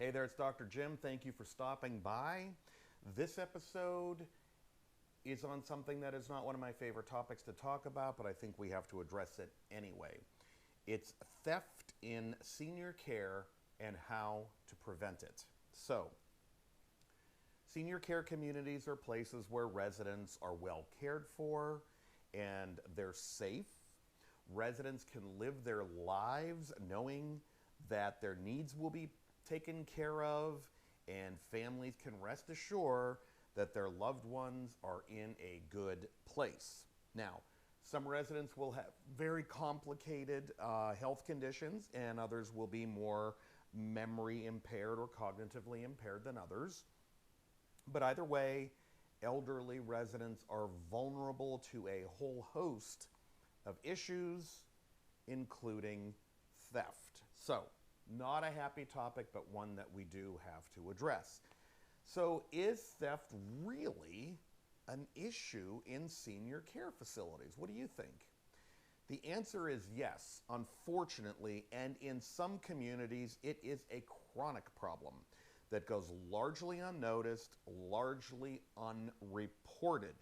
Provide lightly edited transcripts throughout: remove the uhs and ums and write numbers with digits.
Hey there, it's Dr. Jim. Thank you for stopping by. This episode is on something that is not one of my favorite topics to talk about, but I think we have to address it anyway. It's theft in senior care and how to prevent it. So, senior care communities are places where residents are well cared for and they're safe. Residents can live their lives knowing that their needs will be taken care of, and families can rest assured that their loved ones are in a good place. Now, some residents will have very complicated health conditions, and others will be more memory impaired or cognitively impaired than others. But either way, elderly residents are vulnerable to a whole host of issues, including theft. So, not a happy topic, but one that we do have to address. So, is theft really an issue in senior care facilities? What do you think? The answer is yes, unfortunately, and in some communities, it is a chronic problem that goes largely unnoticed, largely unreported.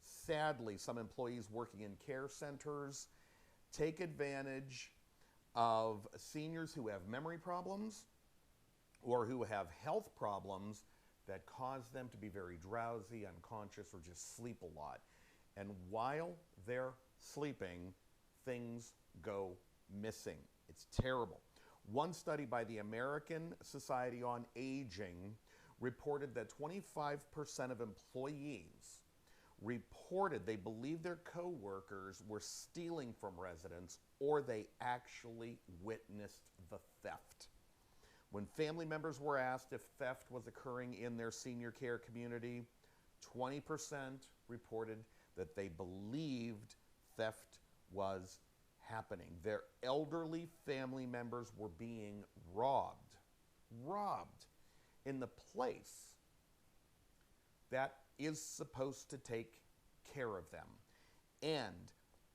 Sadly, some employees working in care centers take advantage of seniors who have memory problems or who have health problems that cause them to be very drowsy, unconscious, or just sleep a lot. And while they're sleeping, things go missing. It's terrible. One study by the American Society on Aging reported that 25% of employees reported they believed their coworkers were stealing from residents or they actually witnessed the theft. When family members were asked if theft was occurring in their senior care community, 20% reported that they believed theft was happening. Their elderly family members were being robbed in the place that is supposed to take care of them. And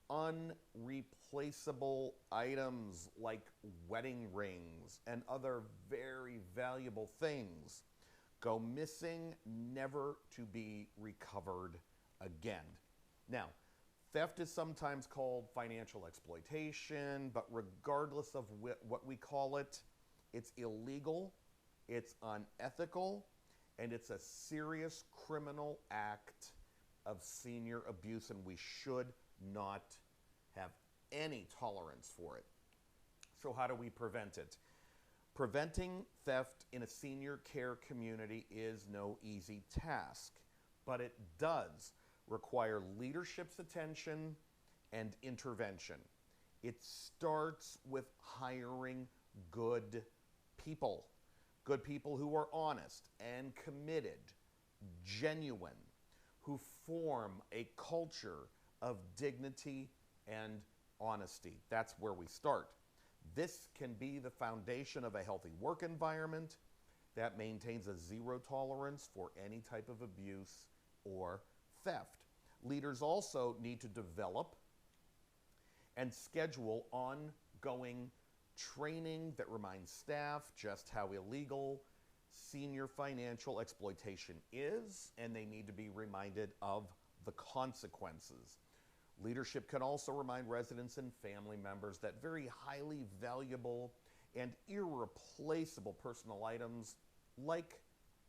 unreplaceable items like wedding rings and other very valuable things go missing, never to be recovered again. Now, theft is sometimes called financial exploitation, but regardless of what we call it, it's illegal, it's unethical, and it's a serious criminal act of senior abuse, and we should not have any tolerance for it. So how do we prevent it? Preventing theft in a senior care community is no easy task, but it does require leadership's attention and intervention. It starts with hiring good people who are honest and committed, genuine, who form a culture of dignity and honesty. That's where we start. This can be the foundation of a healthy work environment that maintains a zero tolerance for any type of abuse or theft. Leaders also need to develop and schedule ongoing training that reminds staff just how illegal senior financial exploitation is, and they need to be reminded of the consequences. Leadership can also remind residents and family members that very highly valuable and irreplaceable personal items like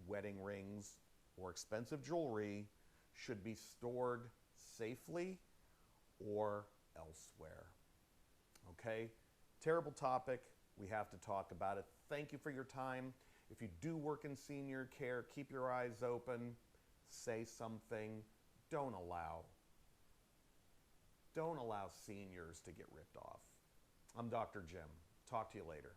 wedding rings or expensive jewelry should be stored safely or elsewhere. Okay? Terrible topic. We have to talk about it. Thank you for your time. If you do work in senior care, keep your eyes open. Say something. Don't allow seniors to get ripped off. I'm Dr. Jim. Talk to you later.